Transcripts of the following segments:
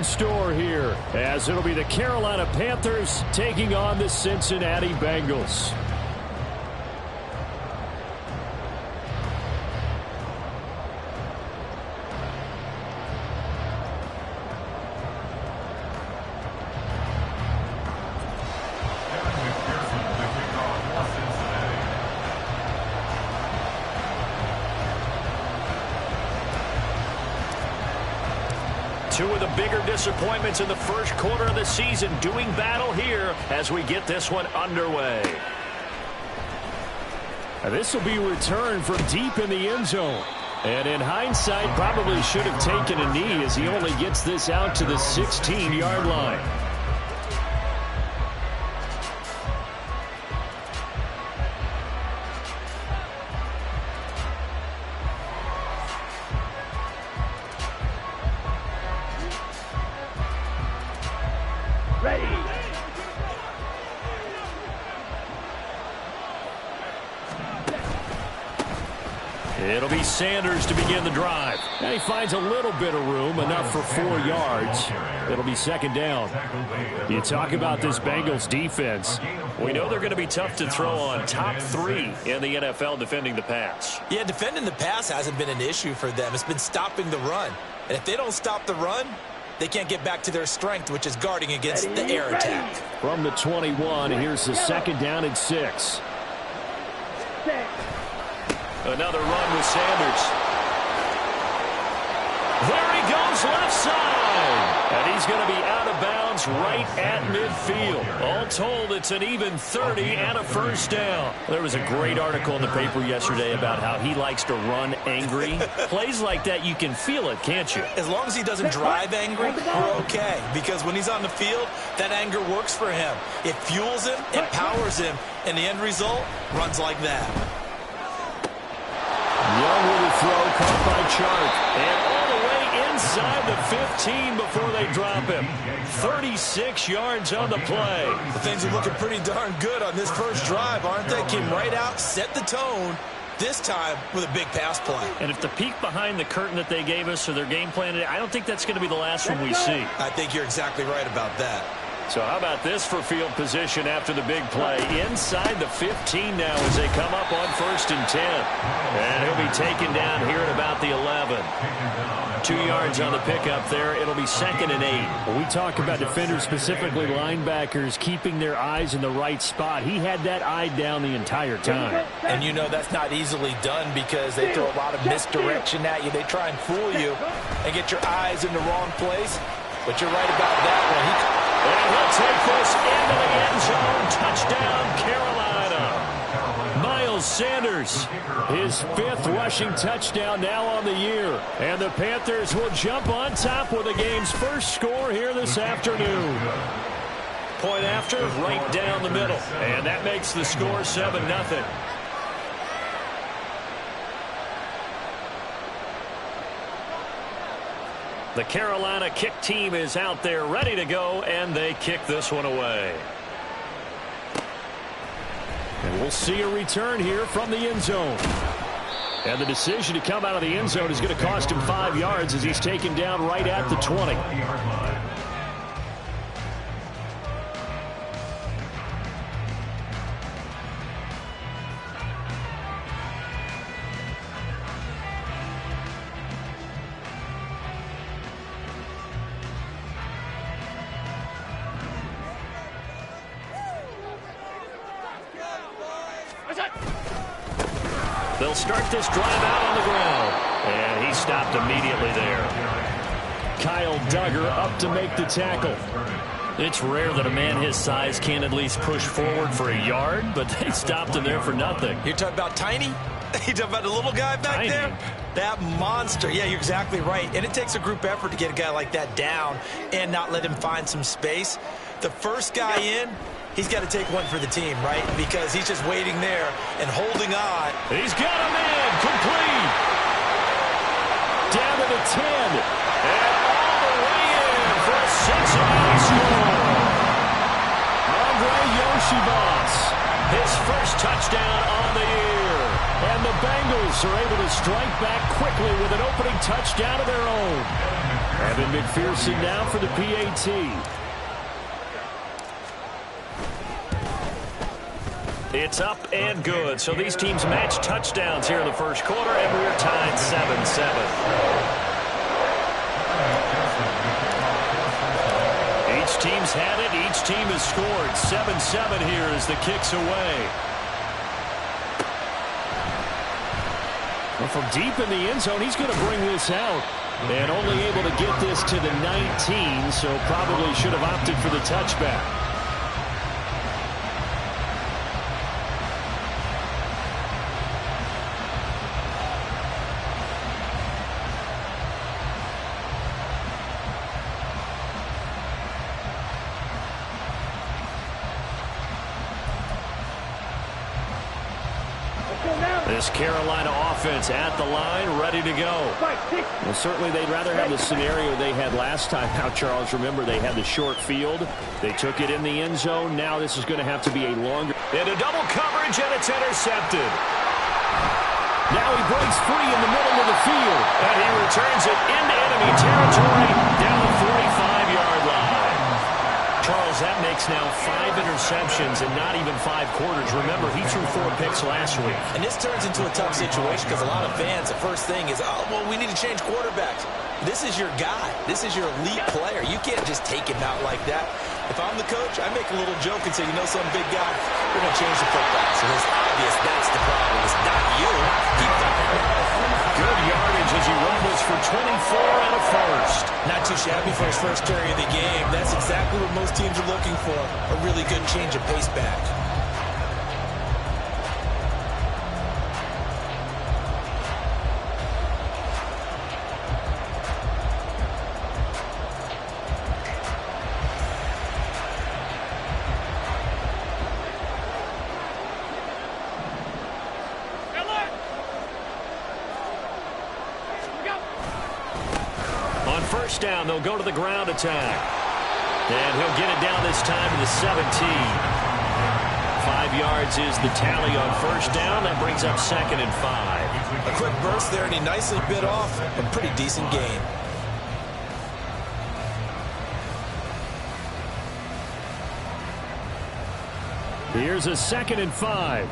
in store here, as it'll be the Carolina Panthers taking on the Cincinnati Bengals. Two of the bigger disappointments in the first quarter of the season doing battle here as we get this one underway. This will be returned from deep in the end zone. And in hindsight, probably should have taken a knee as he only gets this out to the 16-yard line. It'll be Sanders to begin the drive. And he finds a little bit of room, enough for 4 yards. It'll be second down. You talk about this Bengals defense. We know they're going to be tough to throw on. Top 3 in the NFL defending the pass. Yeah, defending the pass hasn't been an issue for them. It's been stopping the run. And if they don't stop the run, they can't get back to their strength, which is guarding against the air attack. From the 21, here's the second down and 6. Another run with Sanders. There he goes left side. And he's going to be out of bounds right at midfield. All told, it's an even 30 and a first down. There was a great article in the paper yesterday about how he likes to run angry. Plays like that, you can feel it, can't you? As long as he doesn't drive angry, we're okay. Because when he's on the field, that anger works for him. It fuels him, it powers him, and the end result runs like that. Young with a throw, caught by Chark. And all the way inside the 15 before they drop him. 36 yards on the play. The things are looking pretty darn good on this first drive, aren't they? Came right out, set the tone, this time with a big pass play. And if the peek behind the curtain that they gave us or their game plan, I don't think that's going to be the last one we see. I think you're exactly right about that. So how about this for field position after the big play? Inside the 15 now as they come up on 1st and 10. And he'll be taken down here at about the 11. 2 yards on the pickup there. It'll be 2nd and 8. When we talk about defenders, specifically linebackers, keeping their eyes in the right spot, he had that eye down the entire time. And you know that's not easily done because they throw a lot of misdirection at you. They try and fool you and get your eyes in the wrong place. But you're right about that one. And he'll take this into the end zone. Touchdown, Carolina. Miles Sanders, his 5th rushing touchdown now on the year. And the Panthers will jump on top with the game's first score here this afternoon. Point after, right down the middle. And that makes the score 7-0. The Carolina kick team is out there ready to go, and they kick this one away. And we'll see a return here from the end zone. And the decision to come out of the end zone is going to cost him 5 yards as he's taken down right at the 20. They'll start this drive out on the ground. And he stopped immediately there. Kyle Duggar up to make the tackle. It's rare that a man his size can at least push forward for a yard, but they stopped him there for nothing. You're talking about tiny? You're talking about the little guy back there? That monster. Yeah, you're exactly right. And it takes a group effort to get a guy like that down and not let him find some space. The first guy in, he's got to take one for the team, right? Because he's just waiting there and holding on. He's got a man complete. Down to the 10. And all the way in for a Cincinnati score. Andre Yoshibas, his first touchdown on the year. And the the Bengals are able to strike back quickly with an opening touchdown of their own. Evan McPherson now for the PAT. It's up and good. So these teams match touchdowns here in the first quarter, and we're tied 7-7. Each team's had it. Each team has scored. 7-7 here as the kick's away. Well, from deep in the end zone, he's going to bring this out. And only able to get this to the 19, so probably should have opted for the touchback. This Carolina offense at the line, ready to go. Well, certainly they'd rather have the scenario they had last time out, Charles. Remember, they had the short field. They took it in the end zone. Now this is going to have to be a longer. Into double coverage, and it's intercepted. Now he breaks free in the middle of the field. And he returns it into enemy territory down the 45-yard line. Charles, that makes now 5 interceptions in not even 5 quarters. Remember, he threw 4 picks last week. And this turns into a tough situation because a lot of fans, the first thing is, oh, well, we need to change quarterbacks. This is your guy. This is your elite player. You can't just take him out like that. If I'm the coach, I make a little joke and say, you know, some big guy, we're going to change the football. So it's obvious that's the problem. It's not you. Keep firing. Good yardage as he rumbles for 24 and a first. Not too shabby for his first carry of the game. That's exactly what most teams are looking for. A really good change of pace back. First down, they'll go to the ground attack. And he'll get it down this time to the 17. 5 yards is the tally on first down. That brings up 2nd and 5. A quick burst there, and he nicely bit off a pretty decent gain. Here's a 2nd and 5.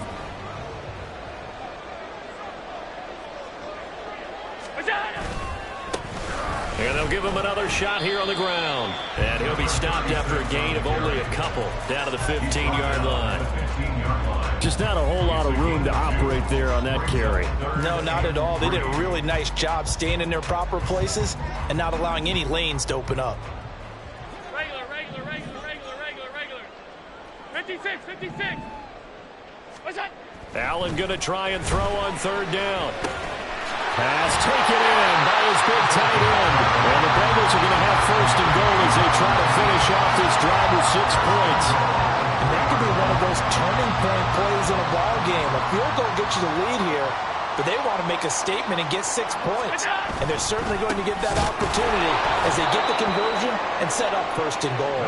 And they'll give him another shot here on the ground. And he'll be stopped after a gain of only a couple down to the 15-yard line. Just not a whole lot of room to operate there on that carry. No, not at all. They did a really nice job staying in their proper places and not allowing any lanes to open up. Regular. 56. What's that? Allen going to try and throw on third down. Pass taken in by his big tight end. And the Bengals are going to have first and goal as they try to finish off this drive with 6 points. And that could be one of those turning point plays in a ball game. A field goal gets you the lead here, but they want to make a statement and get 6 points. And they're certainly going to get that opportunity as they get the conversion and set up first and goal.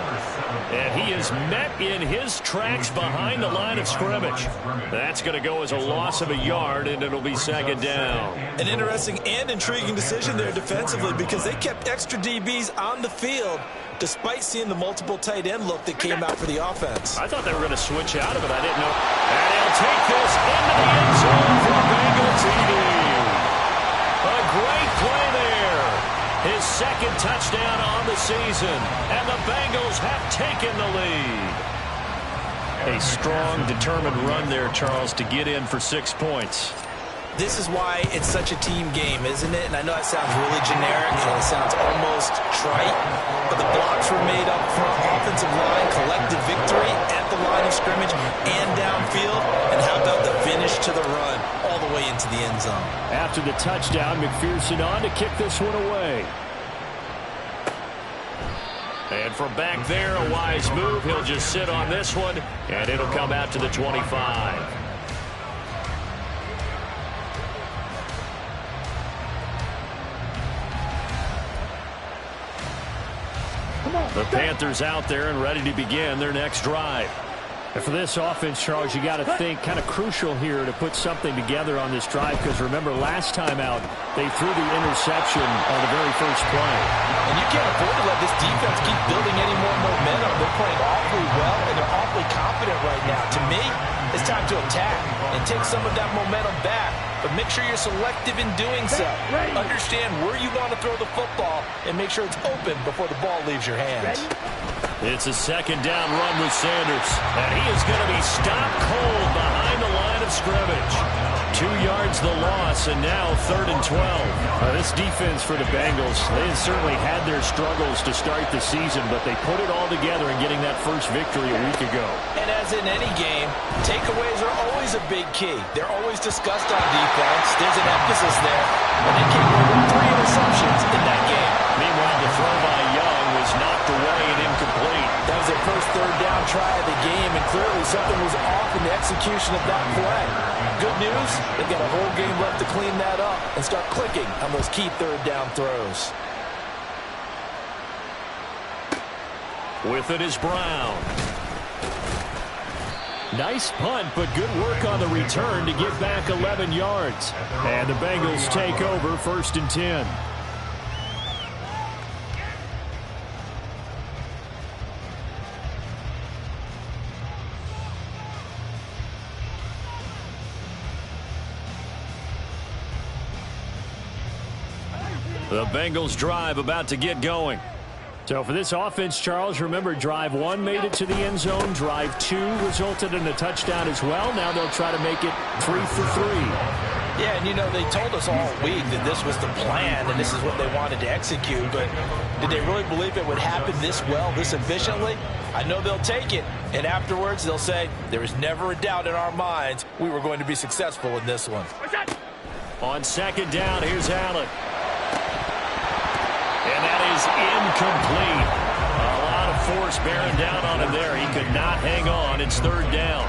And he is met in his tracks behind the line of scrimmage. That's going to go as a loss of a yard, and it'll be 2nd down. An interesting and intriguing decision there defensively because they kept extra DBs on the field despite seeing the multiple tight end look that came out for the offense. I thought they were going to switch out of it. I didn't know. And he'll take this into the end zone for a Bengal TD. A great play there. His 2nd touchdown on the season. And the Bengals have taken the lead. A strong, determined run there, Charles, to get in for 6 points. This is why it's such a team game, isn't it? And I know that sounds really generic and it sounds almost trite, but the blocks were made up front, offensive line, collective victory at the line of scrimmage and downfield. And how about the finish to the run all the way into the end zone? After the touchdown, McPherson on to kick this one away. And from back there, a wise move. He'll just sit on this one, and it'll come out to the 25. The Panthers out there and ready to begin their next drive. And for this offense, Charles, you got to think kind of crucial here to put something together on this drive, because remember last time out they threw the interception on the very first play. And you can't afford to let this defense keep building any more momentum. They're playing awfully well, and they're awfully confident right now. To me, it's time to attack and take some of that momentum back, but make sure you're selective in doing so. Understand where you want to throw the football and make sure it's open before the ball leaves your hands. It's a second down run with Sanders, and he is going to be stopped cold behind the line of scrimmage. 2 yards the loss, and now 3rd and 12. This defense for the Bengals, they had certainly had their struggles to start the season, but they put it all together in getting that first victory a week ago. And as in any game, takeaways are always a big key. They're always discussed on defense. There's an emphasis there, and they came away with 3 interceptions in that game. Meanwhile, the throw by Young was knocked away and incomplete. That was their first 3rd down try of the game, and clearly something was off in the execution of that play. Good news, they've got a whole game left to clean that up and start clicking on those key 3rd down throws. With it is Brown. Nice punt, but good work on the return to get back 11 yards. And the Bengals take over 1st and 10. The Bengals drive about to get going. So for this offense, Charles, remember drive 1 made it to the end zone. Drive 2 resulted in a touchdown as well. Now they'll try to make it 3 for 3. Yeah, and you know, they told us all week that this was the plan and this is what they wanted to execute, but did they really believe it would happen this well, this efficiently? I know they'll take it, and afterwards they'll say, there was never a doubt in our minds we were going to be successful in this one. On 2nd down, here's Allen. And that is incomplete. A lot of force bearing down on him there. He could not hang on. It's 3rd down.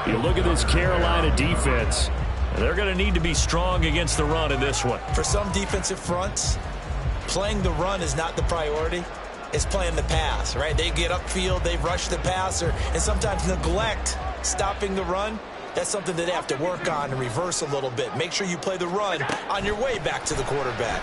You look at this Carolina defense. They're going to need to be strong against the run in this one. For some defensive fronts, playing the run is not the priority. It's playing the pass, right? They get upfield, they rush the passer, and sometimes neglect stopping the run. That's something that they have to work on and reverse a little bit. Make sure you play the run on your way back to the quarterback.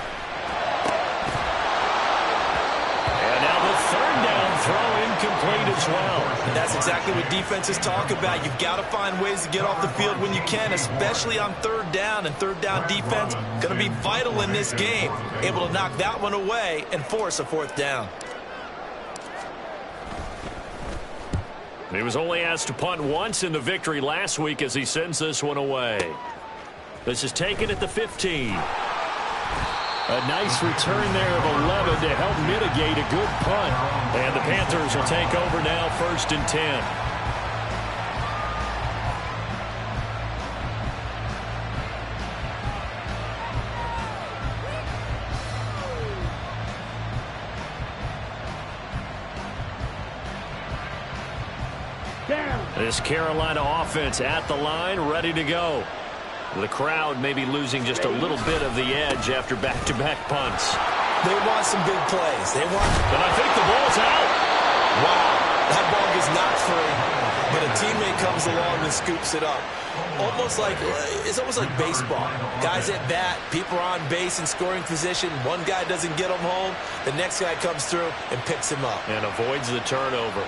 And now the 3rd down throw incomplete as well. And that's exactly what defenses talk about. You've got to find ways to get off the field when you can, especially on 3rd down. And 3rd down defense going to be vital in this game. Able to knock that one away and force a 4th down. He was only asked to punt once in the victory last week as he sends this one away. This is taken at the 15. A nice return there of 11 to help mitigate a good punt. And the Panthers will take over now 1st and 10. This Carolina offense at the line, ready to go. The crowd may be losing just a little bit of the edge after back-to-back punts. They want some big plays. They want. But I think the ball's out. Wow, that ball is not free, but a teammate comes along and scoops it up. It's almost like baseball. Guys at bat, people are on base in scoring position. One guy doesn't get them home. The next guy comes through and picks him up. And avoids the turnover.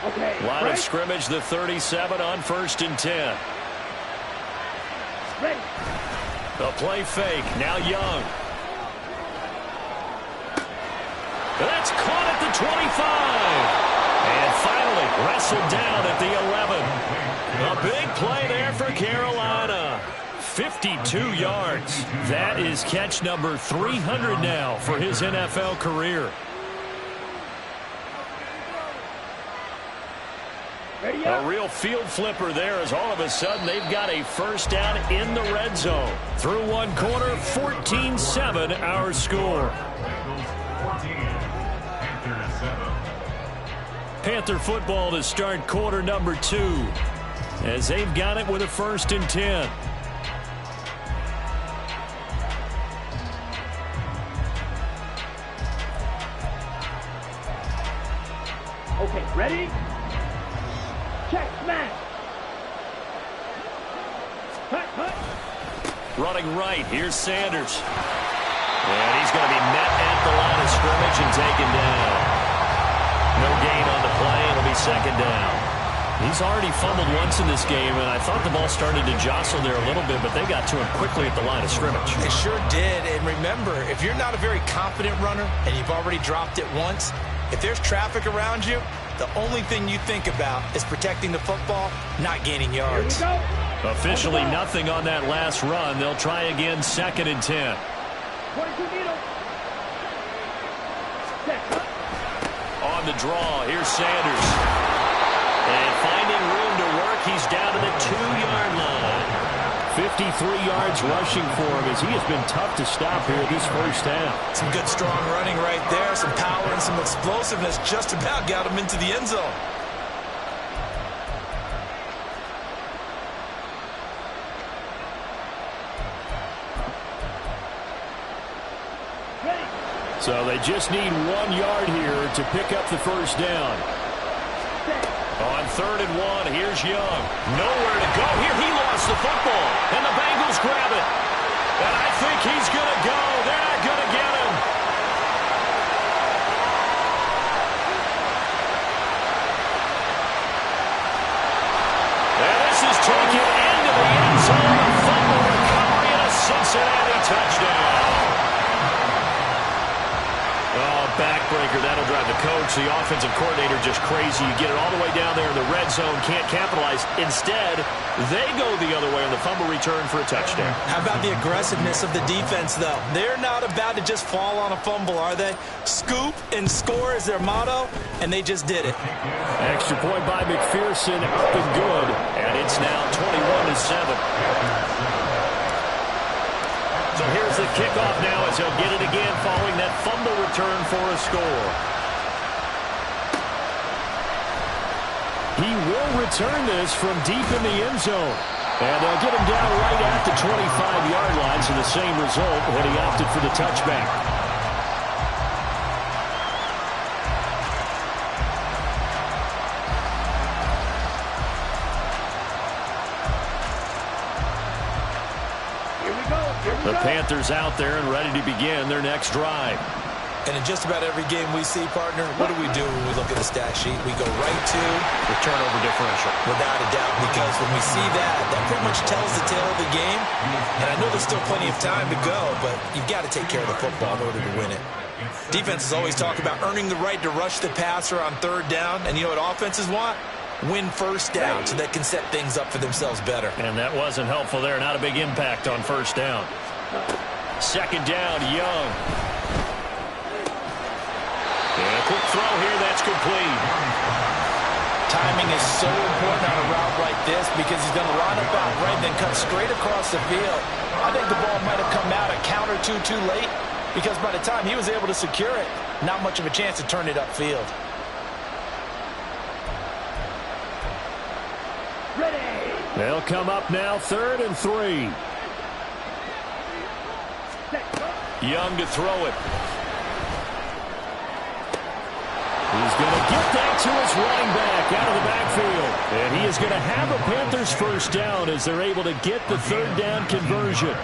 Okay, Line of scrimmage, the 37 on 1st and 10. Ready. The play fake, now Young. That's caught at the 25. And finally wrestled down at the 11. A big play there for Carolina. 52 yards. That is catch number 300 now for his NFL career. A real field flipper there as all of a sudden they've got a 1st down in the red zone. Through 1 quarter, 14-7 our score. Panther football to start quarter number 2 as they've got it with a 1st and 10. Okay, ready? Check, smash. Running right, here's Sanders. And he's going to be met at the line of scrimmage and taken down. No gain on the play. It'll be second down. He's already fumbled once in this game, and I thought the ball started to jostle there a little bit, but they got to him quickly at the line of scrimmage. They sure did. And remember, if you're not a very confident runner and you've already dropped it once, if there's traffic around you, the only thing you think about is protecting the football, not gaining yards. Officially nothing on that last run. They'll try again, 2nd and 10. On the draw, here's Sanders. And finding room to work, he's down to the 2-yard line. 53 yards rushing for him as he has been tough to stop here this first half. Some good strong running right there, some power and some explosiveness just about got him into the end zone. So they just need 1 yard here to pick up the first down. On 3rd and 1, here's Young. Nowhere to go here. He lost the football, and the Bengals grab it. And I think he's going to go. They're not going to get him. And this is taken into the end zone. A fumble recovery and a Cincinnati touchdown. Oh, backbreaker. That'll drive the coach, the offensive coordinator, just crazy. You get it all the way down there in the red zone, can't capitalize. Instead, they go the other way on the fumble return for a touchdown. How about the aggressiveness of the defense, though? They're not about to just fall on a fumble, are they? Scoop and score is their motto, and they just did it. Extra point by McPherson, up and good. And it's now 21-7. So here's the kickoff now as he'll get it again following that fumble return for a score. He will return this from deep in the end zone. And they'll get him down right at the 25-yard line, so the same result when he opted for the touchback. The Panthers out there and ready to begin their next drive. And in just about every game we see, partner, what do we do when we look at the stat sheet? We go right to the turnover differential. Without a doubt, because when we see that, that pretty much tells the tale of the game. And I know there's still plenty of time to go, but you've got to take care of the football in order to win it. Defenses always talk about earning the right to rush the passer on 3rd down. And you know what offenses want? Win first down so they can set things up for themselves better. And that wasn't helpful there. Not a big impact on 1st down. 2nd down, Young. And a quick throw here, that's complete. Timing is so important on a route like this because he's going to line up out right, then cut straight across the field. I think the ball might have come out a count or two too late because by the time he was able to secure it, not much of a chance to turn it upfield. They'll come up now, 3rd and 3. Young to throw it. He's going to get that to his running back out of the backfield. And he is going to have a Panthers first down as they're able to get the 3rd down conversion.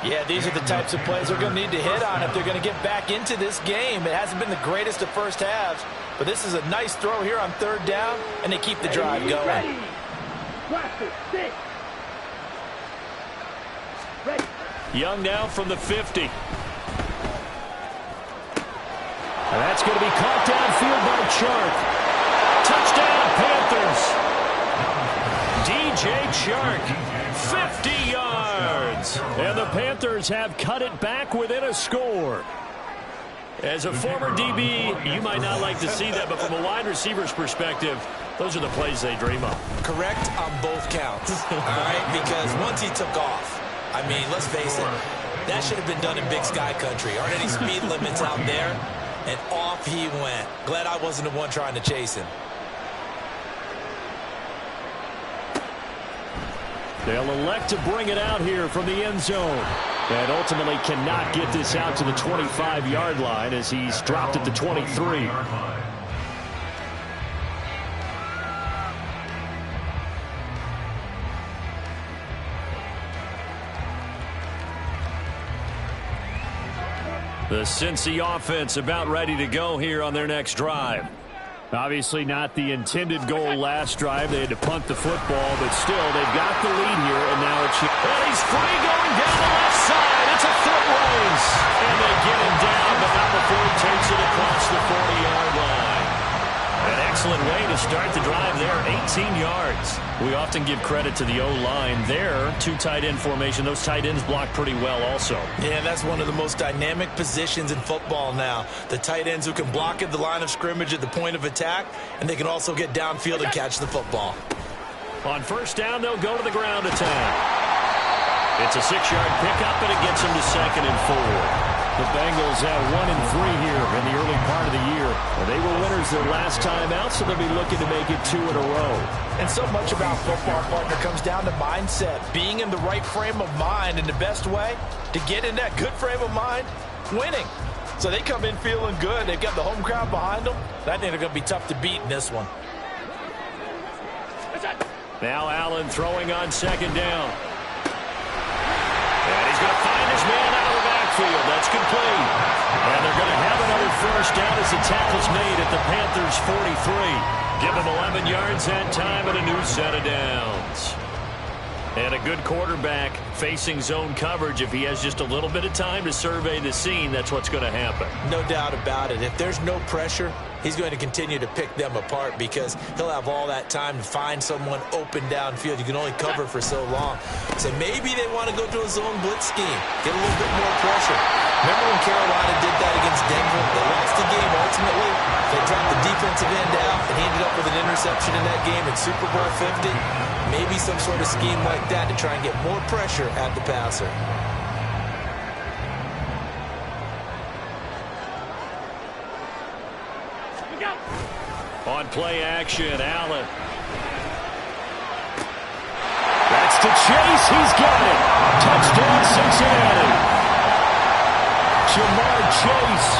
Yeah, these are the types of plays they're going to need to hit on if they're going to get back into this game. It hasn't been the greatest of first halves, but this is a nice throw here on 3rd down, and they keep the drive going. Ready. Young now from the 50. And that's going to be caught downfield by Chark. DJ Chark, 50 yards. And the Panthers have cut it back within a score. As a former DB, you might not like to see that, but from a wide receiver's perspective, those are the plays they dream of. Correct on both counts, all right? Because once he took off, I mean, let's face it, that should have been done in Big Sky Country. Aren't any speed limits out there? And off he went. Glad I wasn't the one trying to chase him. They'll elect to bring it out here from the end zone. And ultimately cannot get this out to the 25-yard line as he's dropped at the 23. The Cincy offense about ready to go here on their next drive. Obviously not the intended goal last drive. They had to punt the football, but still, they've got the lead here, and now it's... And he's free going down the left side. It's a foot race. And they get him down, but not before he takes it across the 40-yard line. An excellent way to start the drive there, 18 yards. We often give credit to the O-line there. Two tight end formation. Those tight ends block pretty well also. Yeah, that's one of the most dynamic positions in football now. The tight ends who can block at the line of scrimmage at the point of attack, and they can also get downfield and catch the football. On first down, they'll go to the ground attack. It's a 6-yard pickup, and it gets them to 2nd and 4. The Bengals have 1-3 here in the early part of the year. They were winners their last time out, so they'll be looking to make it 2 in a row. And so much about football, partner, comes down to mindset. Being in the right frame of mind, and the best way to get in that good frame of mind, winning. So they come in feeling good. They've got the home crowd behind them. I think they're going to be tough to beat in this one. Now Allen throwing on 2nd down. And he's going to find his man out of the backfield. That's complete. And they're going to have another first down as the tackle's made at the Panthers' 43. Give them 11 yards that time and a new set of downs. And a good quarterback facing zone coverage. If he has just a little bit of time to survey the scene, that's what's going to happen. No doubt about it. If there's no pressure, he's going to continue to pick them apart because he'll have all that time to find someone open downfield. You can only cover for so long. So maybe they want to go to a zone blitz scheme, get a little bit more pressure. Remember when Carolina did that against Denver? They lost the game ultimately. They dropped the defensive end out, and he ended up with an interception in that game in Super Bowl 50. Maybe some sort of scheme like that to try and get more pressure at the passer. On play action, Allen. That's to Chase. He's got it. Touchdown, Cincinnati. Jamar Chase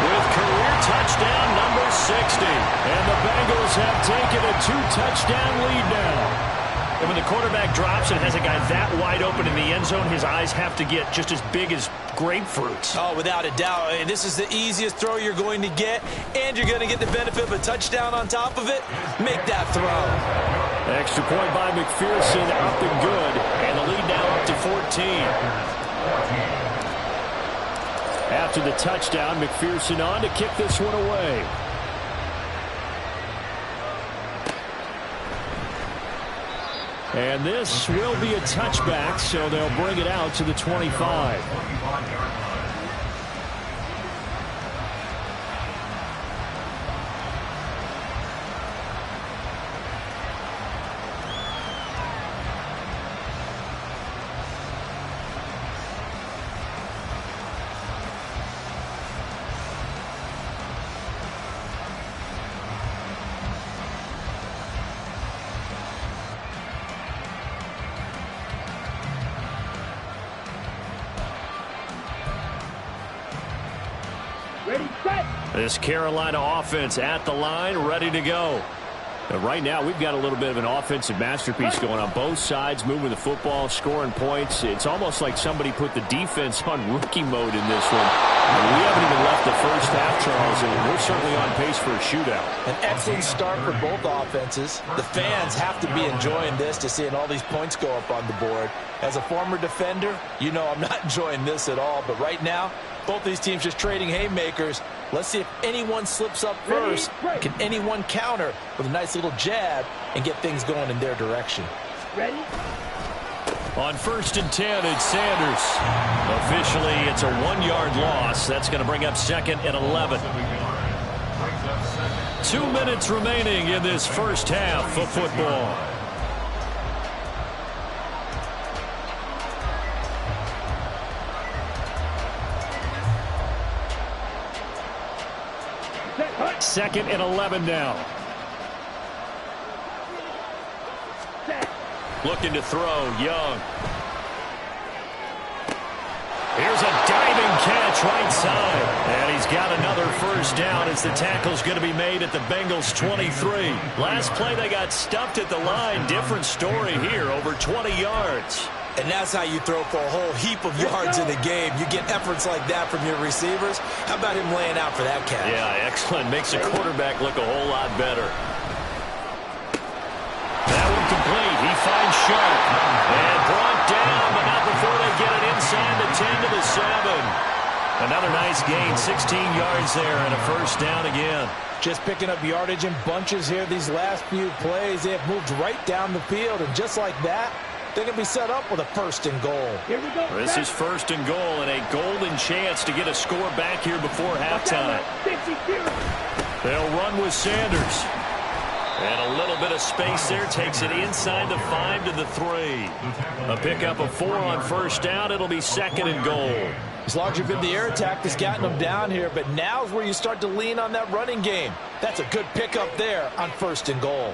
with career touchdown number 60. And the Bengals have taken a 2-touchdown lead now. And when the quarterback drops and has a guy that wide open in the end zone, his eyes have to get just as big as grapefruits. Oh, without a doubt. This is the easiest throw you're going to get, and you're going to get the benefit of a touchdown on top of it. Make that throw. Extra point by McPherson, up and good. And the lead now up to 14. After the touchdown, McPherson on to kick this one away. And this will be a touchback, so they'll bring it out to the 25. This Carolina offense at the line, ready to go. And right now, we've got a little bit of an offensive masterpiece going on both sides, moving the football, scoring points. It's almost like somebody put the defense on rookie mode in this one. We haven't even left the first half, Charles, and we're certainly on pace for a shootout. An excellent start for both offenses. The fans have to be enjoying this, to seeing all these points go up on the board. As a former defender, you know I'm not enjoying this at all. But right now, both these teams just trading haymakers. Let's see if anyone slips up first. Can anyone counter with a nice little jab and get things going in their direction? Ready? On 1st and 10, it's Sanders. Officially, it's a 1-yard loss. That's going to bring up 2nd and 11. 2 minutes remaining in this first half of football. Second and 11 now. Looking to throw, Young. Here's a diving catch right side. And he's got another first down as the tackle's going to be made at the Bengals' 23. Last play they got stuffed at the line. Different story here, over 20 yards. And that's how you throw for a whole heap of yards in the game. You get efforts like that from your receivers. How about him laying out for that catch? Yeah, excellent. Makes the quarterback look a whole lot better. That one complete. He finds Sharp. And brought down, but not before they get it inside the 10 to the 7. Another nice gain, 16 yards there, and a first down again. Just picking up yardage in bunches here these last few plays. They have moved right down the field, and just like that, they're going to be set up with a first and goal. Here we go. This is first and goal, and a golden chance to get a score back here before halftime. They'll run with Sanders. And a little bit of space there takes it inside the 5 to the 3. A pickup of 4 on first down. It'll be second and goal. It's largely been the air attack that's gotten them down here, but now's where you start to lean on that running game. That's a good pickup there on first and goal.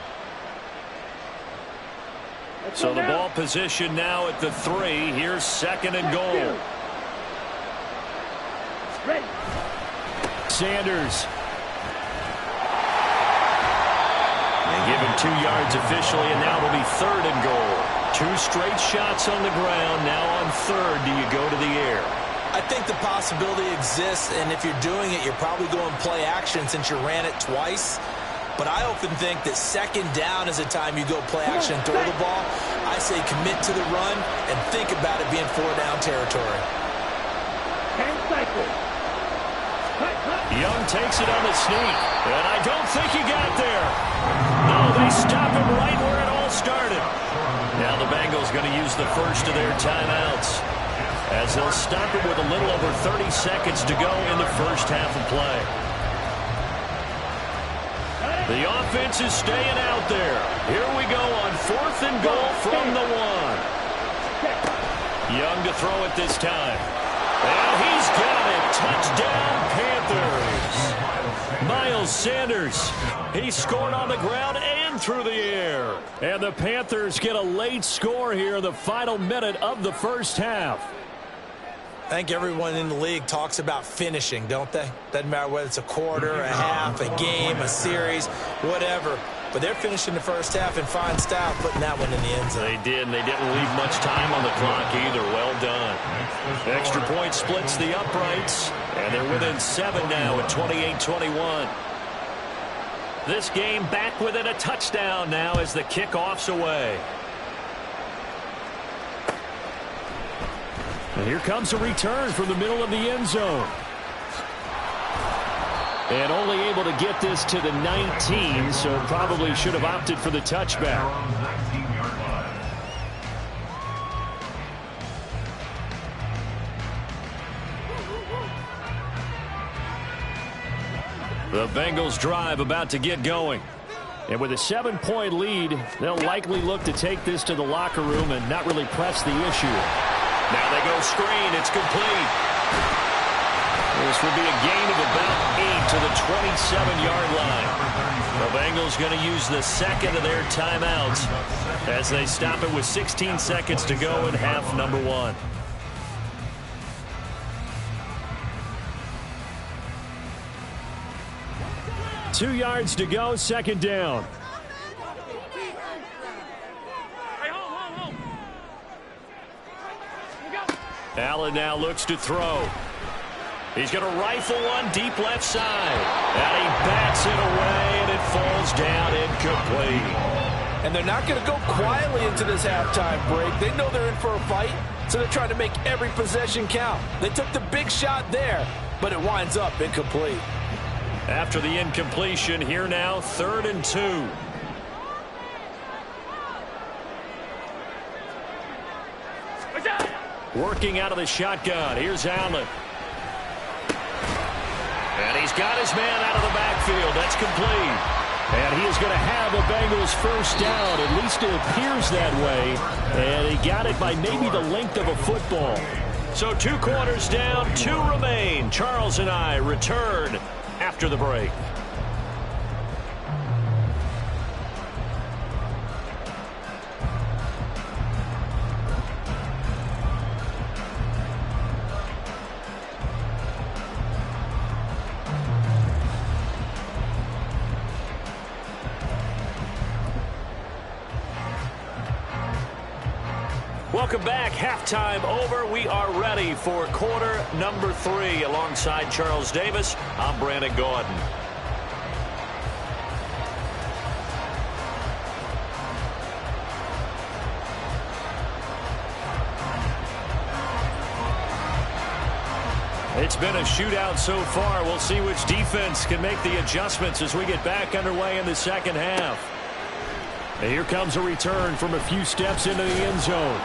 So the ball position now at the 3. Here's second and goal. Sanders. They give him 2 yards officially, and now it'll be third and goal. 2 straight shots on the ground. Now on third, do you go to the air? I think the possibility exists, and if you're doing it, you're probably going play action since you ran it twice. But I often think that second down is a time you go play action and throw the ball. I say commit to the run and think about it being 4-down territory. Young takes it on the sneak, and I don't think he got there. No, they stop him right where it all started. Now the Bengals going to use the first of their timeouts, as they'll stop it with a little over 30 seconds to go in the first half of play. The offense is staying out there. Here we go on fourth and goal from the 1. Young to throw it this time. And he's got it. Touchdown, Panthers. Miles Sanders. He scored on the ground and through the air. And the Panthers get a late score here in the final minute of the first half. I think everyone in the league talks about finishing, don't they? Doesn't matter whether it's a quarter, a half, a game, a series, whatever. But they're finishing the first half in fine style, putting that one in the end zone. They did, and they didn't leave much time on the clock either. Well done. Extra point splits the uprights, and they're within 7 now at 28-21. This game back within a touchdown now as the kickoff's away. And here comes a return from the middle of the end zone. And only able to get this to the 19, so probably should have opted for the touchback. The Bengals drive about to get going. And with a 7-point lead, they'll likely look to take this to the locker room and not really press the issue. Now they go screen. It's complete. This will be a gain of about 8 to the 27-yard line. The Bengals going to use the second of their timeouts as they stop it with 16 seconds to go in half number 1. Two yards to go, second down. Allen now looks to throw. He's going to rifle one deep left side. And he bats it away, and it falls down incomplete. And they're not going to go quietly into this halftime break. They know they're in for a fight, so they're trying to make every possession count. They took the big shot there, but it winds up incomplete. After the incompletion, here now, 3rd and 2. Working out of the shotgun. Here's Allen. And he's got his man out of the backfield. That's complete. And he is going to have the Bengals first down. At least it appears that way. And he got it by maybe the length of a football. So 2 quarters down, 2 remain. Charles and I return after the break. Welcome back. Halftime over. We are ready for quarter number 3. Alongside Charles Davis, I'm Brandon Gaudin. It's been a shootout so far. We'll see which defense can make the adjustments as we get back underway in the second half. And here comes a return from a few steps into the end zone.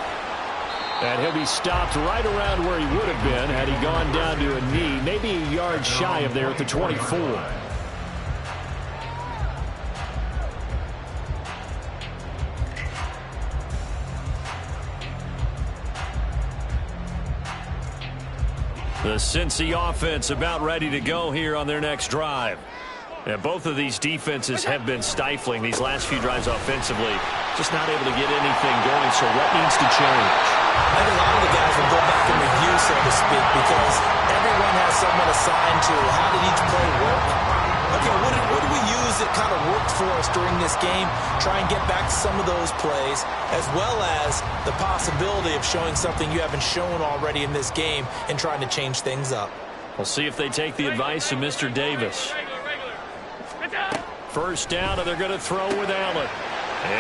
And he'll be stopped right around where he would have been had he gone down to a knee, maybe a yard shy of there at the 24. The Cincy offense about ready to go here on their next drive. And both of these defenses have been stifling these last few drives offensively. Just not able to get anything going, so what needs to change? I think a lot of the guys will go back and review, so to speak, because everyone has someone assigned to how did each play work. Okay, what did we use that kind of worked for us during this game? Try and get back to some of those plays, as well as the possibility of showing something you haven't shown already in this game and trying to change things up. We'll see if they take the advice of Mr. Davis. First down, and they're going to throw with Allen.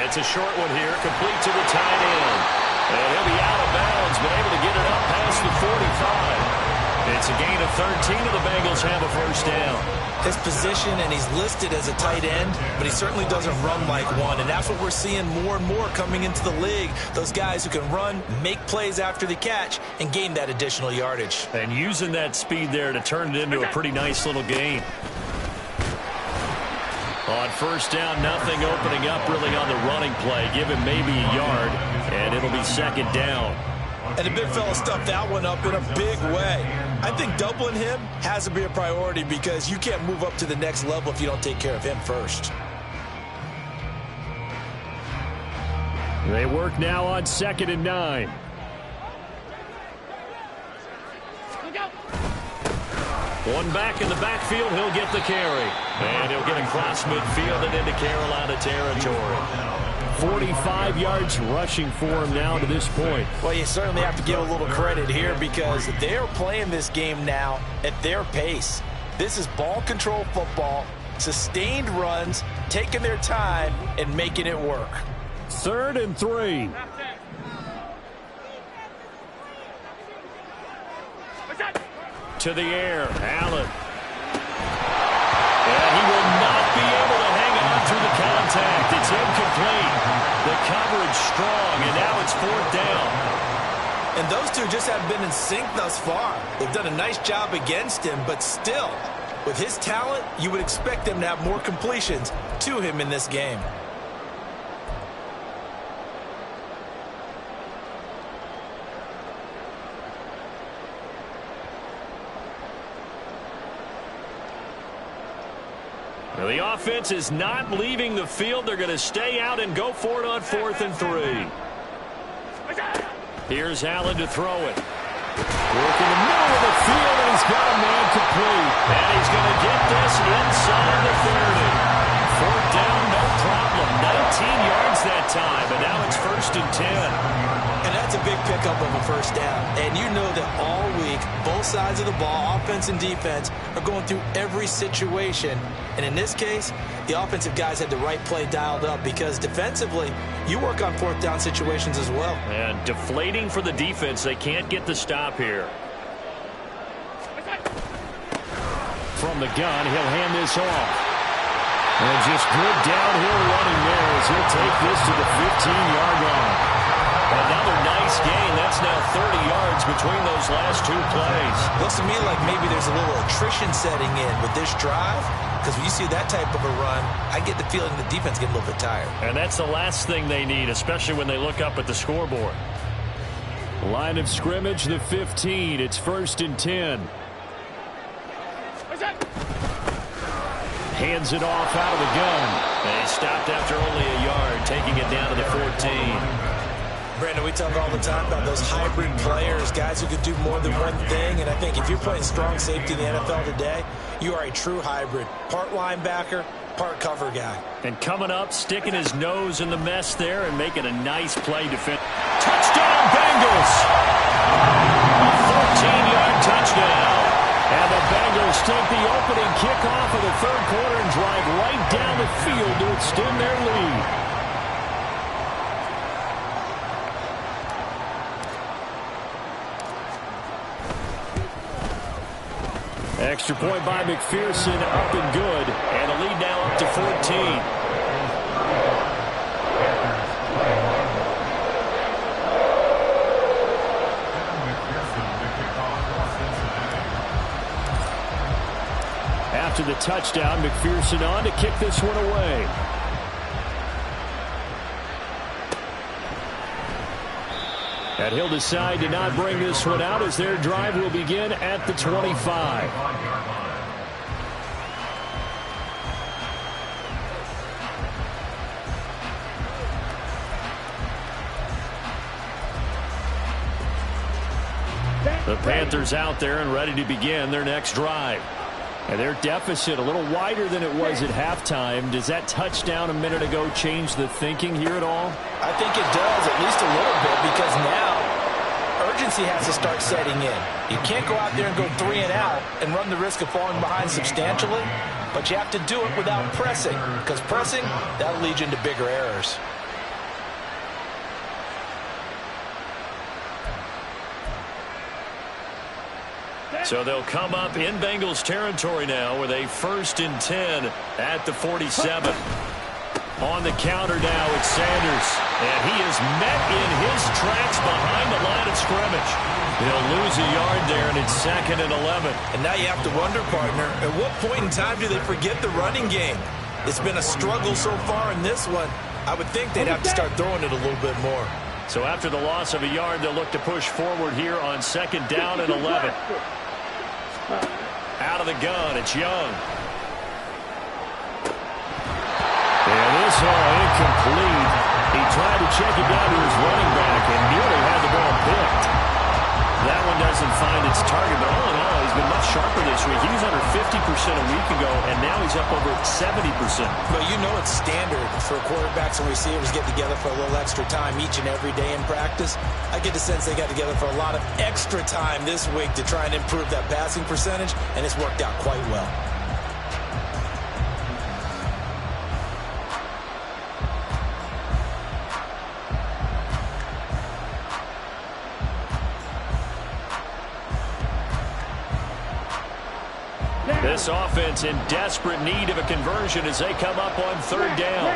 It's a short one here, complete to the tight end. And he'll be out of bounds, but able to get it up past the 45. It's a gain of 13, and the Bengals have a first down. His position, and he's listed as a tight end, but he certainly doesn't run like one, and that's what we're seeing more and more coming into the league. Those guys who can run, make plays after the catch, and gain that additional yardage. And using that speed there to turn it into a pretty nice little gain. On first down, nothing opening up really on the running play. Give him maybe a yard, and it'll be second down. And the big fella stuffed that one up in a big way. I think doubling him has to be a priority because you can't move up to the next level if you don't take care of him first. They work now on 2nd and 9. One back in the backfield, he'll get the carry. And he'll get across midfield and into Carolina territory. 45 yards rushing for him now to this point. Well, you certainly have to give a little credit here because they're playing this game now at their pace. This is ball control football, sustained runs, taking their time, and making it work. 3rd and 3. To the air, Allen. And he will not be able to hang on through the contact. It's incomplete. The coverage strong, and now it's 4th down. And those two just haven't been in sync thus far. They've done a nice job against him, but still, with his talent, you would expect them to have more completions to him in this game. Now the offense is not leaving the field. They're going to stay out and go for it on 4th and 3. Here's Allen to throw it. Work in the middle of the field, and he's got a man complete. And he's going to get this inside the 30. 4th down, no problem. 19 yards that time, and now it's 1st and 10. And that's a big pickup of a first down. And you know that all week, both sides of the ball, offense and defense, are going through every situation. And in this case, the offensive guys had the right play dialed up because defensively, you work on 4th down situations as well. And deflating for the defense. They can't get the stop here. From the gun, he'll hand this off. And just good downhill running there as he'll take this to the 15-yard line. Another nice gain. That's now 30 yards between those last 2 plays. Looks to me like maybe there's a little attrition setting in with this drive, because when you see that type of a run, I get the feeling the defense gets a little bit tired. And that's the last thing they need, especially when they look up at the scoreboard. Line of scrimmage, the 15. It's 1st and 10. Hands it off out of the gun. And he stopped after only a yard, taking it down to the 14. Brandon, we talk all the time about those hybrid players, guys who can do more than one thing. And I think if you're playing strong safety in the NFL today, you are a true hybrid. Part linebacker, part cover guy. And coming up, sticking his nose in the mess there and making a nice play defense. Touchdown, Bengals. A 14-yard touchdown. And the Bengals take the opening kickoff of the third quarter and drive right down the field to extend their lead. Extra point by McPherson, up and good. And a lead now up to 14. After the touchdown, McPherson on to kick this one away. And he'll decide to not bring this one out as their drive will begin at the 25. The Panthers out there and ready to begin their next drive. And their deficit a little wider than it was at halftime. Does that touchdown a minute ago change the thinking here at all? I think it does, at least a little bit, because now urgency has to start setting in. You can't go out there and go 3 and out and run the risk of falling behind substantially, but you have to do it without pressing, because pressing, that'll lead you into bigger errors. So they'll come up in Bengals territory now with a 1st and 10 at the 47. On the counter now, it's Sanders. And he is met in his tracks behind the line of scrimmage. He'll lose a yard there, and it's 2nd and 11. And now you have to wonder, partner, at what point in time do they forget the running game? It's been a struggle so far in this one. I would think they'd have to start throwing it a little bit more. So after the loss of a yard, they'll look to push forward here on 2nd down and 11. Out of the gun, it's Young. And this one incomplete. He tried to check it down to his running back and nearly had the ball picked. That one doesn't find its target, but all in all, he's been much sharper this week. He was under 50% a week ago, and now he's up over 70%. But you know it's standard for quarterbacks and receivers get together for a little extra time each and every day in practice. I get the sense they got together for a lot of extra time this week to try and improve that passing percentage, and it's worked out quite well. This offense in desperate need of a conversion as they come up on 3rd down.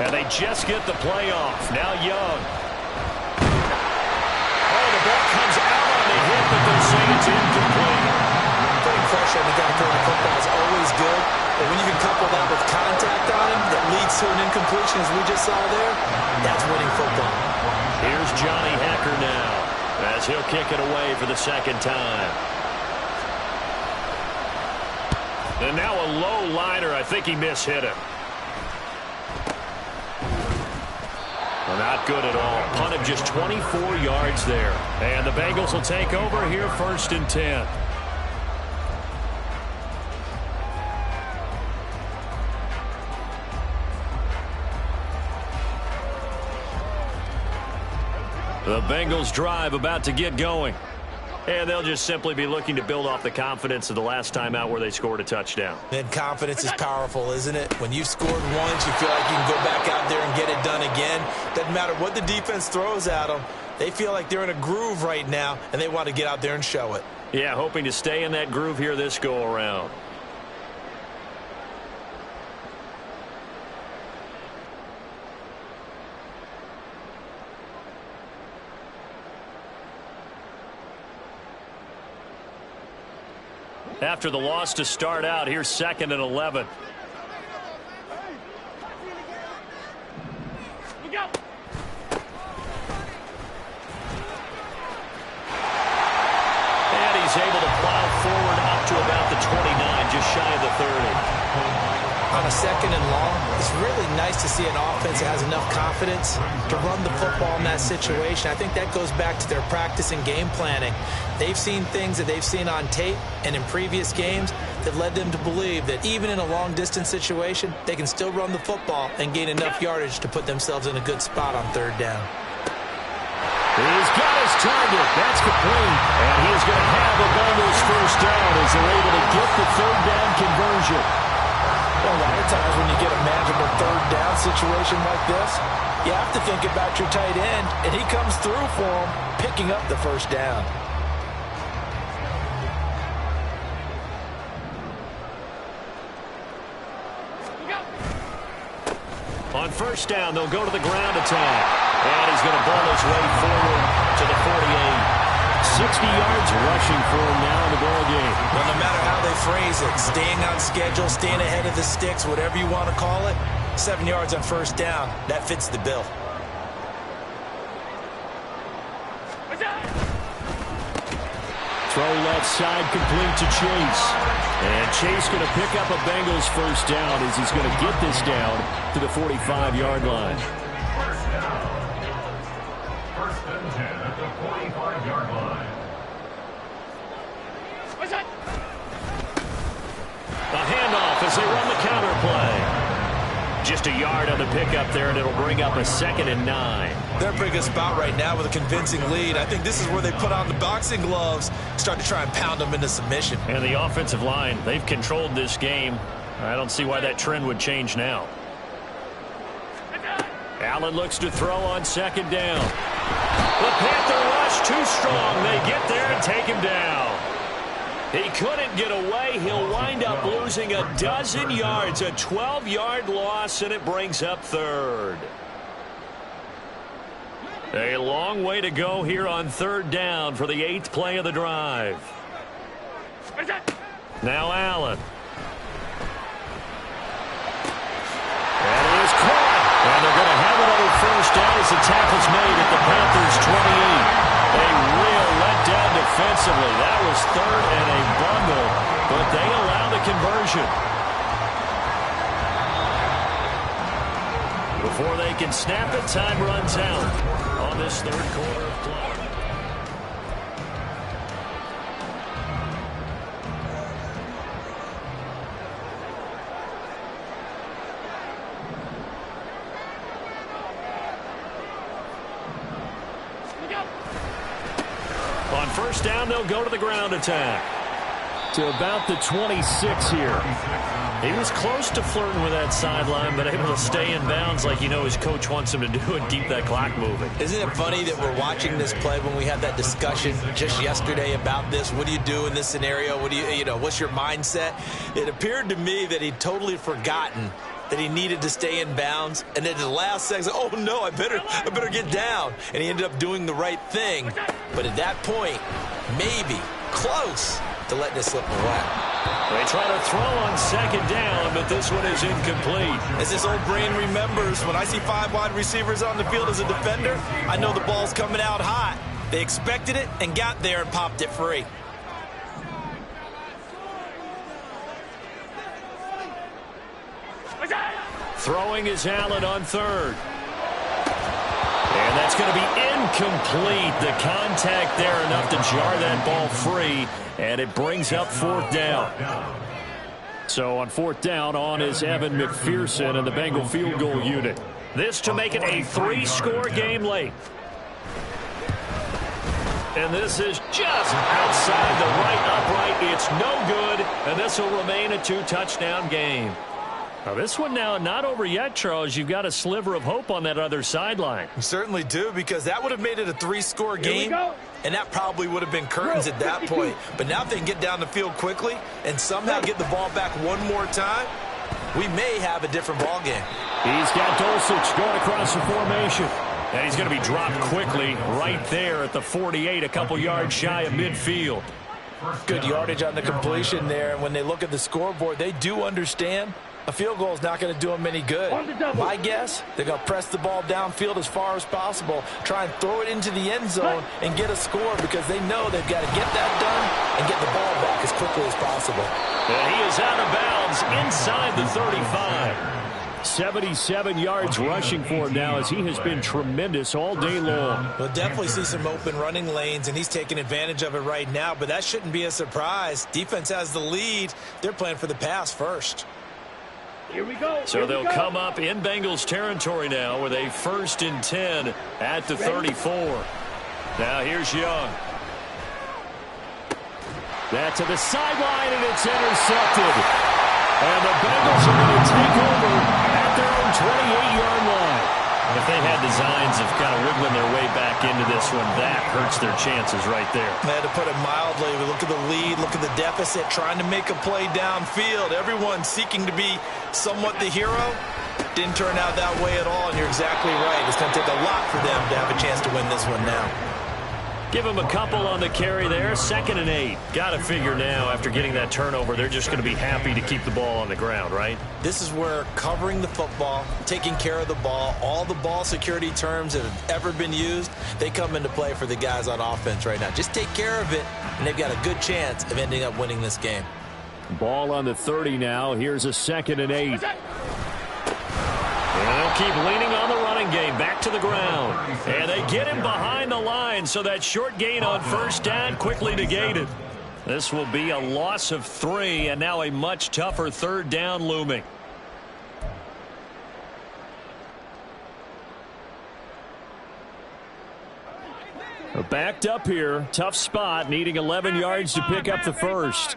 And they just get the play off. Now Young. Oh, the ball comes out on the hit, but they're saying it's incomplete. Putting pressure on the guy throwing the football is always good, but when you can couple that with contact on him that leads to an incompletion, as we just saw there, that's winning football. Here's Johnny Hecker now as he'll kick it away for the 2nd time. And now a low liner. I think he mishit it. Well, not good at all. Punt of just 24 yards there. And the Bengals will take over here 1st and 10. The Bengals drive about to get going. And they'll just simply be looking to build off the confidence of the last time out where they scored a touchdown. And confidence is powerful, isn't it? When you've scored once, you feel like you can go back out there and get it done again. Doesn't matter what the defense throws at them. They feel like they're in a groove right now, and they want to get out there and show it. Yeah, hoping to stay in that groove here this go-around. After the loss to start out, here's 2nd and 11. And he's able to plow forward up to about the 29, just shy of the 30. on a 2nd and long, it's really nice to see an offense that has enough confidence to run the football in that situation. I think that goes back to their practice and game planning. They've seen things that they've seen on tape and in previous games that led them to believe that even in a long-distance situation, they can still run the football and gain enough yardage to put themselves in a good spot on 3rd down. He's got his target. That's complete. And he is going to have the Bengals first down as they're able to get the 3rd down conversion. Well, a lot of times when you get a manageable 3rd down situation like this, you have to think about your tight end, and he comes through for him, picking up the 1st down. On 1st down, they'll go to the ground attack. And he's going to ball his way forward to the 48. 60 yards rushing for him now in the ball game. Well, no matter how they phrase it, staying on schedule, staying ahead of the sticks, whatever you want to call it, 7 yards on 1st down, that fits the bill. Throw left side complete to Chase. And Chase going to pick up a Bengals 1st down as he's going to get this down to the 45-yard line. First and 10 at the 45-yard line. A handoff as they run the counter play. Just a yard on the pickup there, and it'll bring up a 2nd and 9. They're in a pretty good spot right now with a convincing lead. I think this is where they put on the boxing gloves, start to try and pound them into submission. And the offensive line, they've controlled this game. I don't see why that trend would change now. Allen looks to throw on 2nd down. The Panther rush too strong. They get there and take him down. He couldn't get away. He'll wind up losing a dozen yards, a 12-yard loss, and it brings up 3rd. A long way to go here on 3rd down for the 8th play of the drive. Now Allen. And he is caught. And they're going to have another 1st down as the tackle's made at the Panthers' 28. A real letdown defensively. That was 3rd and a bundle, but they allow the conversion. Before they can snap it, time runs out on this 3rd quarter of play. On 1st down, they'll go to the ground attack. To about the 26 here. He was close to flirting with that sideline, but able to stay in bounds like his coach wants him to do and keep that clock moving. Isn't it funny that we're watching this play when we had that discussion just yesterday about this? What do you do in this scenario? What do what's your mindset? It appeared to me that he'd totally forgotten that he needed to stay in bounds, and then at the last second, oh no, I better get down. And he ended up doing the right thing. But at that point, maybe close to letting it slip away. They try to throw on 2nd down, but this one is incomplete. As this old brain remembers, when I see 5 wide receivers on the field as a defender, I know the ball's coming out hot. They expected it and got there and popped it free. Throwing is Allen on 3rd. And that's going to be incomplete. The contact there enough to jar that ball free, and it brings up 4th down. So on 4th down, on is Evan McPherson and the Bengal field goal unit. This to make it a 3-score game late. And this is just outside the right upright. It's no good, and this will remain a 2-touchdown game. Now, this one now not over yet, Charles. You've got a sliver of hope on that other sideline. You certainly do, because that would have made it a 3-score game, and that probably would have been curtains at that point. But now if they can get down the field quickly and somehow get the ball back one more time, we may have a different ball game. He's got Dulcich going across the formation. And he's going to be dropped quickly right there at the 48, a couple yards shy of midfield. Good yardage on the completion there. And when they look at the scoreboard, they do understand a field goal is not going to do them any good. My guess, they're going to press the ball downfield as far as possible, try and throw it into the end zone and get a score, because they know they've got to get that done and get the ball back as quickly quickly as possible. And he is out of bounds inside the 35. 77 yards rushing for him now as he has been tremendous all day long. We'll definitely see some open running lanes, and he's taking advantage of it right now, but that shouldn't be a surprise. Defense has the lead. They're playing for the pass first. Here we go. So they'll come up in Bengals territory now with a 1st and 10 at the 34. Now here's Young. That to the sideline, and it's intercepted. And the Bengals are going to take over at their own 28-yard line. If they had designs of kind of wiggling their way back into this one, that hurts their chances right there. They had to put it mildly. We look at the lead, look at the deficit, trying to make a play downfield. Everyone seeking to be somewhat the hero. Didn't turn out that way at all, and you're exactly right. It's going to take a lot for them to have a chance to win this one now. Give them a couple on the carry there. 2nd and 8. Got to figure now after getting that turnover, they're just going to be happy to keep the ball on the ground, right? This is where covering the football, taking care of the ball, all the ball security terms that have ever been used, they come into play for the guys on offense right now. Just take care of it, and they've got a good chance of ending up winning this game. Ball on the 30 now. Here's a 2nd and 8. And they'll keep leaning on the running game. Back to the ground. And they get him behind the line, so that short gain on 1st down quickly negated. This will be a loss of 3, and now a much tougher 3rd down looming. Backed up here. Tough spot, needing 11 yards to pick up the 1st.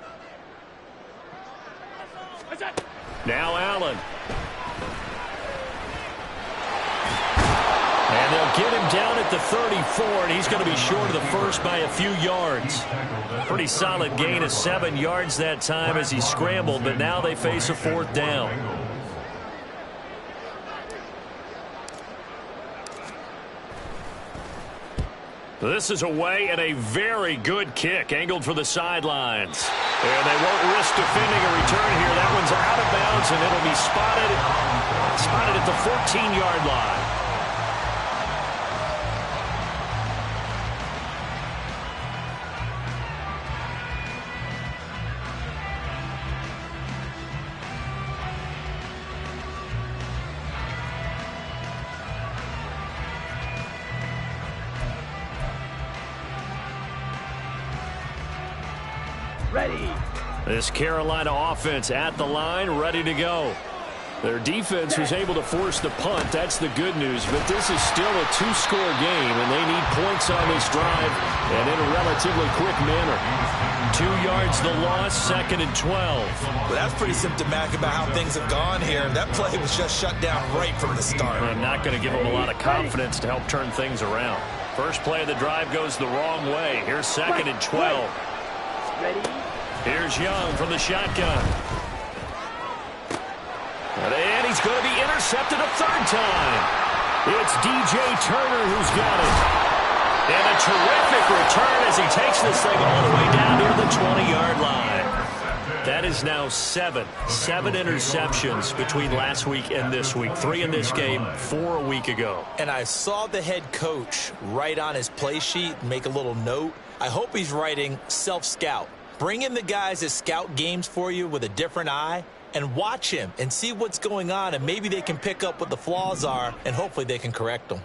Now Allen. And they'll get him down at the 34, and he's going to be short of the 1st by a few yards. Pretty solid gain of 7 yards that time as he scrambled, but now they face a 4th down. This is away, and a very good kick angled for the sidelines. And they won't risk defending a return here. That one's out of bounds, and it'll be spotted at the 14-yard line. Ready. This Carolina offense at the line, ready to go. Their defense was able to force the punt. That's the good news. But this is still a 2-score game, and they need points on this drive and in a relatively quick manner. 2 yards the loss, 2nd and 12. Well, that's pretty symptomatic about how things have gone here. That play was just shut down right from the start. I'm not going to give them a lot of confidence to help turn things around. First play of the drive goes the wrong way. Here's 2nd and 12. Ready. Here's Young from the shotgun. And he's going to be intercepted a 3rd time. It's DJ Turner who's got it. And a terrific return as he takes this thing all the way down near the 20-yard line. That is now 7 interceptions between last week and this week. 3 in this game, 4 a week ago. And I saw the head coach write on his play sheet, make a little note. I hope he's writing self-scout. Bring in the guys that scout games for you with a different eye and watch him and see what's going on, and maybe they can pick up what the flaws are, and hopefully they can correct them.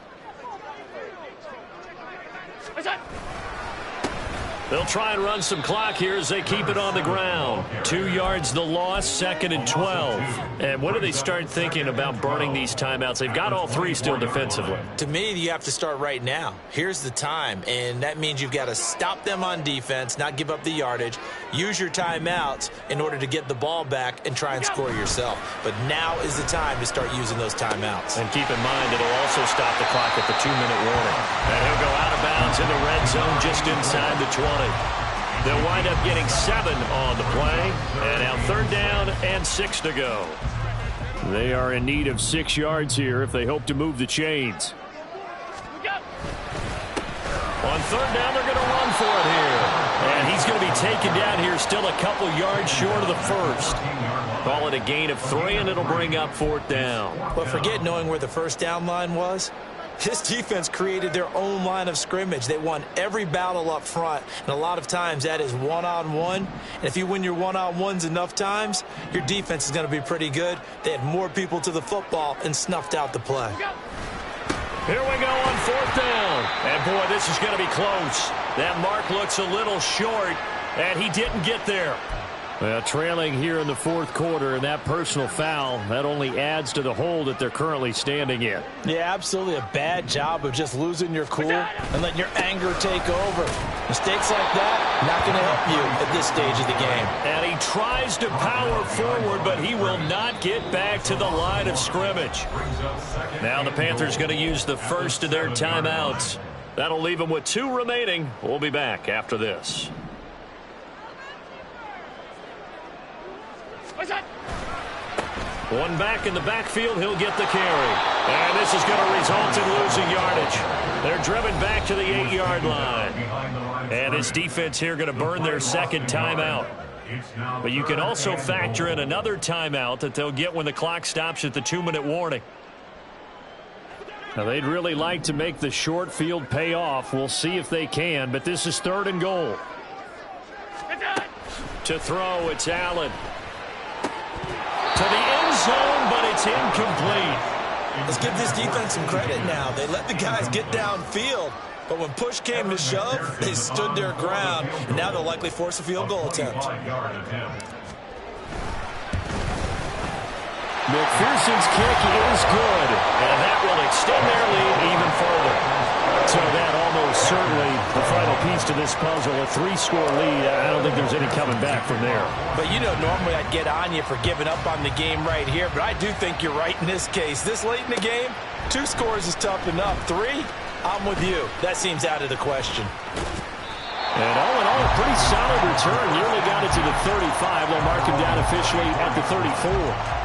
They'll try and run some clock here as they keep it on the ground. 2 yards the loss, 2nd and 12. And when do they start thinking about burning these timeouts? They've got all 3 still defensively. To me, you have to start right now. Here's the time, and that means you've got to stop them on defense, not give up the yardage, use your timeouts in order to get the ball back and try and score yourself. But now is the time to start using those timeouts. And keep in mind, it'll also stop the clock at the 2-minute warning. And he'll go out of bounds in the red zone just inside the 20. They'll wind up getting 7 on the play. And now 3rd down and 6 to go. They are in need of 6 yards here if they hope to move the chains. On 3rd down, they're going to run for it here. And he's going to be taken down here still a couple yards short of the 1st. Call it a gain of 3, and it'll bring up 4th down. But forget knowing where the 1st down line was. This defense created their own line of scrimmage. They won every battle up front, and a lot of times that is one-on-one. And if you win your one-on-ones enough times, your defense is going to be pretty good. They had more people to the football and snuffed out the play. Here we go on 4th down. And, boy, this is going to be close. That mark looks a little short, and he didn't get there. Well, trailing here in the 4th quarter, and that personal foul, that only adds to the hole that they're currently standing in. Yeah, absolutely a bad job of just losing your cool and letting your anger take over. Mistakes like that, not going to help you at this stage of the game. And he tries to power forward, but he will not get back to the line of scrimmage. Now the Panthers going to use the first of their timeouts. That'll leave them with 2 remaining. We'll be back after this. One back in the backfield, he'll get the carry. And this is going to result in losing yardage. They're driven back to the 8-yard line. And this defense here going to burn their second timeout. But you can also factor in another timeout that they'll get when the clock stops at the 2-minute warning. Now, they'd really like to make the short field pay off. We'll see if they can, but this is 3rd and goal. To throw, it's Allen. To the end zone, but it's incomplete. Let's give this defense some credit now. They let the guys get downfield, but when push came to shove, they stood their ground, and now they'll likely force a field goal attempt. McPherson's kick is good, and that will extend their lead even further. So that almost certainly the final piece to this puzzle, a 3-score lead. I don't think there's any coming back from there. But, you know, normally I'd get on you for giving up on the game right here, but I do think you're right in this case. This late in the game, 2 scores is tough enough. 3, I'm with you. That seems out of the question. And all in all, a pretty solid return. Nearly got it to the 35. They'll mark him down officially at the 34.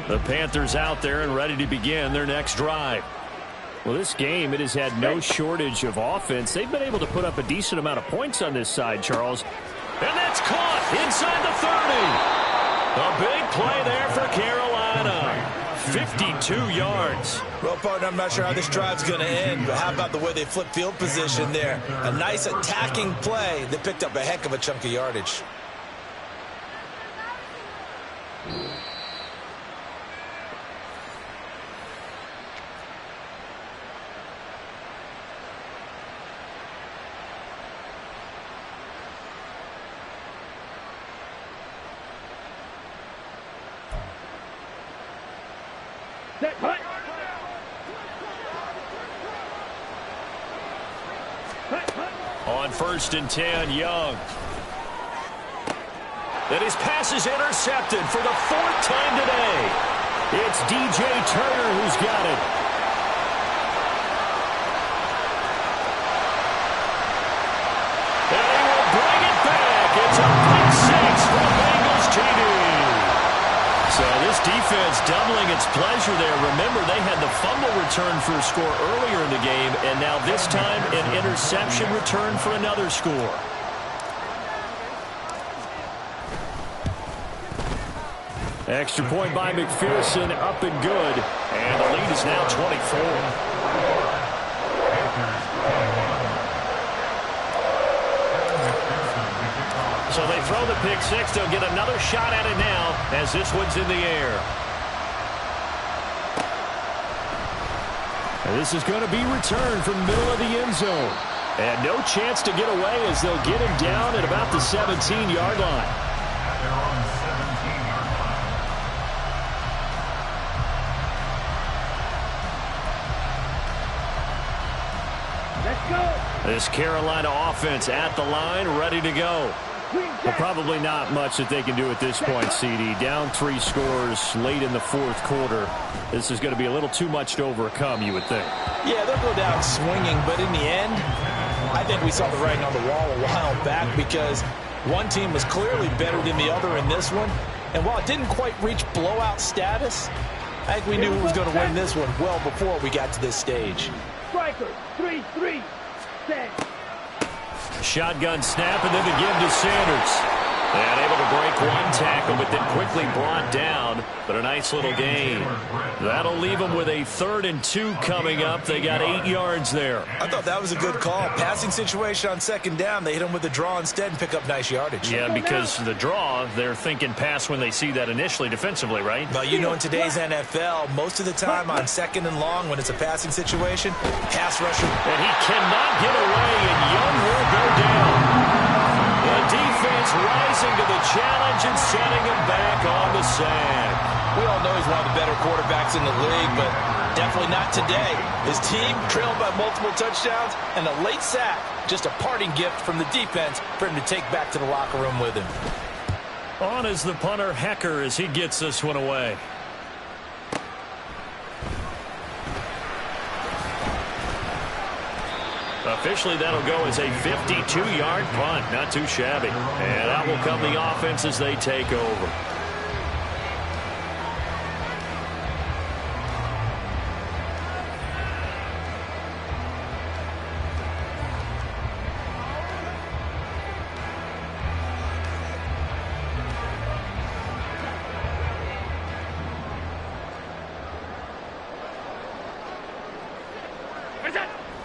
The Panthers out there and ready to begin their next drive. Well, this game, it has had no shortage of offense. They've been able to put up a decent amount of points on this side, Charles. And that's caught inside the 30. A big play there for Carolina. 52 yards. Well, partner, I'm not sure how this drive's going to end, but how about the way they flip field position there? A nice attacking play that picked up a heck of a chunk of yardage. On 1st and 10, Young. And his pass is intercepted for the 4th time today. It's DJ Turner who's got it. And he will bring it back. It's a pick 6 for Bengals TD. So this defense doubling its pleasure there. Remember, they had the fumble return for a score earlier in the game, and now this time an interception return for another score. Extra point by McPherson, up and good. And the lead is now 24. So they throw the pick 6. They'll get another shot at it now as this one's in the air. And this is going to be returned from the middle of the end zone. And no chance to get away as they'll get him down at about the 17-yard line. This Carolina offense at the line, ready to go. Well, probably not much that they can do at this point, CD. Down 3 scores late in the 4th quarter. This is going to be a little too much to overcome, you would think. Yeah, they'll go down swinging, but in the end, I think we saw the writing on the wall a while back because one team was clearly better than the other in this one. And while it didn't quite reach blowout status, I think we knew who was going to win this one well before we got to this stage. Striker, 3-3. Set. Shotgun snap, and then the give to Sanders. And able to break one tackle, but then quickly brought down. But a nice little gain. That'll leave them with a 3rd and 2 coming up. They got 8 yards there. I thought that was a good call. Passing situation on 2nd down. They hit him with the draw instead and pick up nice yardage. Yeah, because the draw, they're thinking pass when they see that initially defensively, right? Well, you know, in today's NFL, most of the time on 2nd and long when it's a passing situation, pass rusher. And he cannot get away, and Young will go down. The defense rising to the challenge and setting him back on the sack. We all know he's one of the better quarterbacks in the league, but definitely not today. His team trailed by multiple touchdowns, and a late sack, just a parting gift from the defense for him to take back to the locker room with him. On is the punter, Hecker, as he gets this one away. Officially, that'll go as a 52-yard punt. Not too shabby. And out will come the offense as they take over.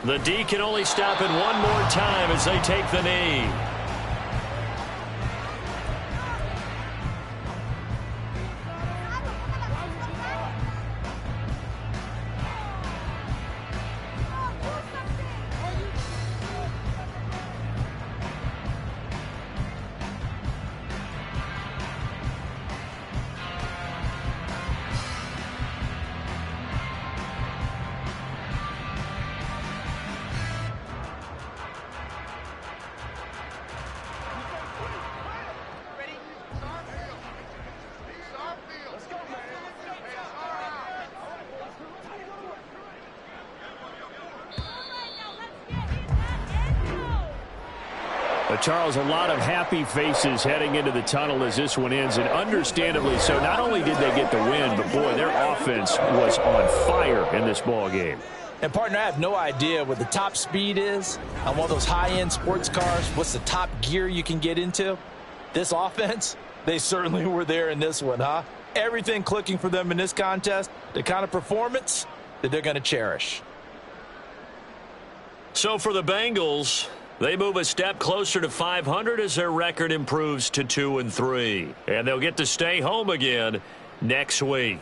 The D can only stop it one more time as they take the knee. Charles, a lot of happy faces heading into the tunnel as this one ends, and understandably so. Not only did they get the win, but, boy, their offense was on fire in this ball game. And, partner, I have no idea what the top speed is on one of those high-end sports cars. What's the top gear you can get into? This offense, they certainly were there in this one, huh? Everything clicking for them in this contest, the kind of performance that they're going to cherish. So for the Bengals, they move a step closer to 500 as their record improves to 2-3. And they'll get to stay home again next week.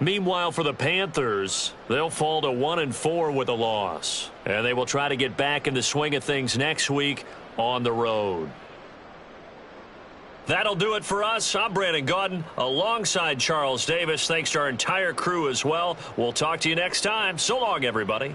Meanwhile, for the Panthers, they'll fall to 1-4 with a loss. And they will try to get back in the swing of things next week on the road. That'll do it for us. I'm Brandon Gaudin alongside Charles Davis. Thanks to our entire crew as well. We'll talk to you next time. So long, everybody.